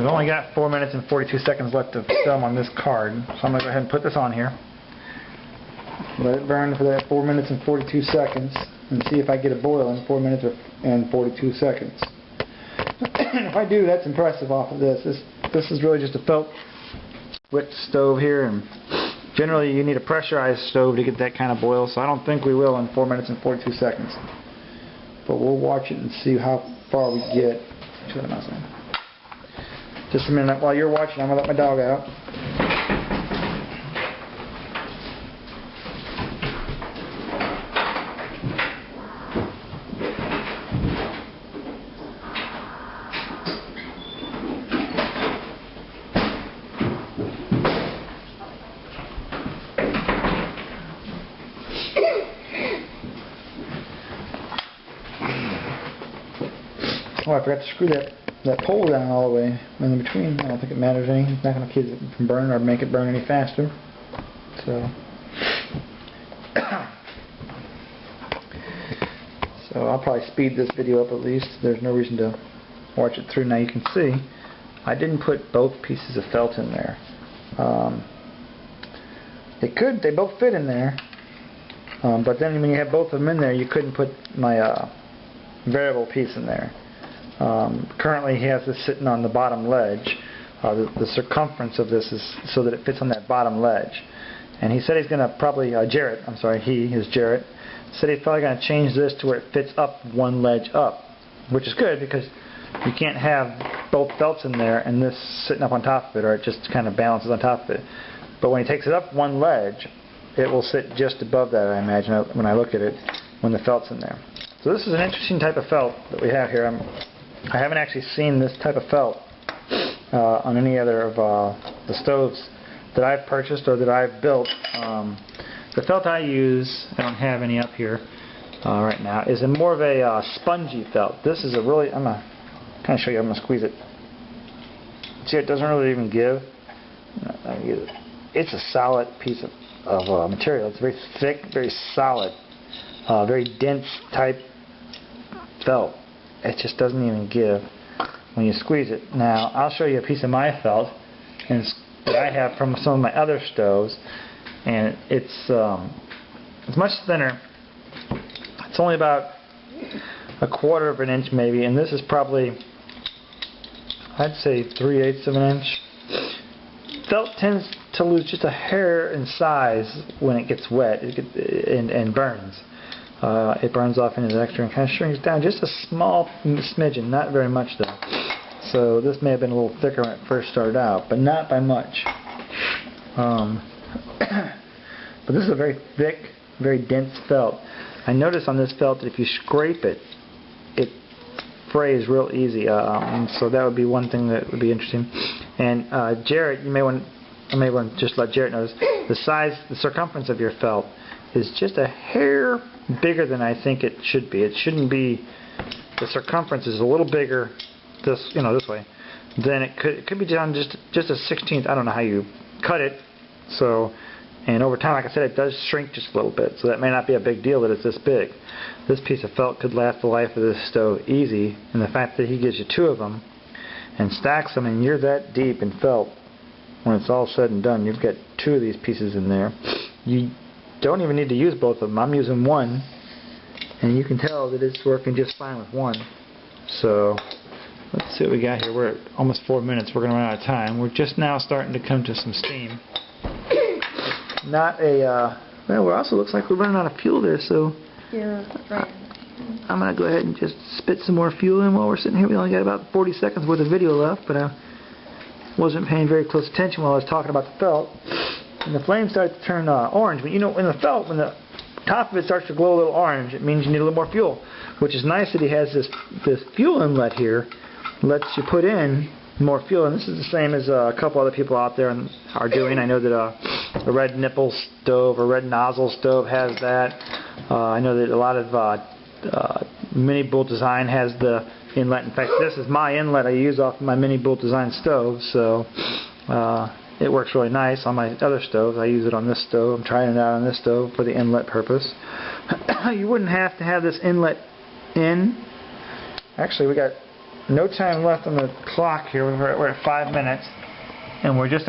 We've only got 4 minutes and 42 seconds left of film on this card, so I'm going to go ahead and put this on here. Let it burn for that 4 minutes and 42 seconds and see if I get a boil in 4 minutes and 42 seconds. If I do, that's impressive off of this. This is really just a felt wick stove here, and generally you need a pressurized stove to get that kind of boil, so I don't think we will in 4 minutes and 42 seconds. But we'll watch it and see how far we get. Just a minute. While you're watching, I'm going to let my dog out. Oh, I forgot to screw that pole down all the way in between. I don't think it matters any. It's not going to keep it from burning or make it burn any faster. So I'll probably speed this video up at least. There's no reason to watch it through. Now you can see I didn't put both pieces of felt in there. They both fit in there, but then when you have both of them in there, you couldn't put my variable piece in there. Currently he has this sitting on the bottom ledge. The circumference of this is so that it fits on that bottom ledge. And he said he's going to probably, Jarrett, said he's probably going to change this to where it fits up one ledge up, which is good because you can't have both felts in there and this sitting up on top of it, or it just kind of balances on top of it. But when he takes it up one ledge, it will sit just above that, I imagine, when I look at it, when the felt's in there. So this is an interesting type of felt that we have here. I haven't actually seen this type of felt on any other of the stoves that I've purchased or that I've built. The felt I use, I don't have any up here right now, is more of a spongy felt. This is a really, I'm going to kind of show you, I'm going to squeeze it. See, it doesn't really even give. It's a solid piece of material. It's very thick, very solid, very dense type felt. It just doesn't even give when you squeeze it. Now, I'll show you a piece of my felt that I have from some of my other stoves, and it's much thinner. It's only about 1/4 of an inch maybe, and this is probably, I'd say, 3/8 of an inch. Felt tends to lose just a hair in size when it gets wet and burns. It burns off into the extra and kind of shrinks down just a small smidgen, not very much though. So this may have been a little thicker when it first started out, but not by much. But this is a very thick, very dense felt. I notice on this felt that if you scrape it, it frays real easy. So that would be one thing that would be interesting. And Jarrett, I may want to just let Jarrett know this. The circumference of your felt is just a hair bigger than I think it should be. It shouldn't be. The circumference is a little bigger this way. Then it could be done just a 1/16. I don't know how you cut it. So, and over time, like I said, it does shrink just a little bit. So that may not be a big deal that it's this big. This piece of felt could last the life of this stove easy. And the fact that he gives you 2 of them and stacks them, and you're that deep in felt, when it's all said and done, you've got 2 of these pieces in there. You don't even need to use both of them. I'm using one, and you can tell that it's working just fine with one. So let's see what we got here. We're at almost 4 minutes. We're going to run out of time. We're just now starting to come to some steam. Not a well, it also looks like we're running out of fuel there, so yeah, that's right. I'm going to go ahead and just spit some more fuel in while we're sitting here. We only got about 40 seconds worth of video left, but I wasn't paying very close attention while I was talking about the felt. And the flame started to turn orange. But you know, in the felt, when the top of it starts to glow a little orange, it means you need a little more fuel. Which is nice that he has this fuel inlet here. Lets you put in more fuel. And this is the same as a couple other people out there are doing. I know that a red nipple stove or red nozzle stove has that. I know that a lot of Mini Bull Design has the inlet. In fact, this is my inlet I use off my Mini Bull Design stove. So it works really nice on my other stoves. I use it on this stove. I'm trying it out on this stove for the inlet purpose. You wouldn't have to have this inlet in. Actually, we got no time left on the clock here. We're at 5 minutes, and we're just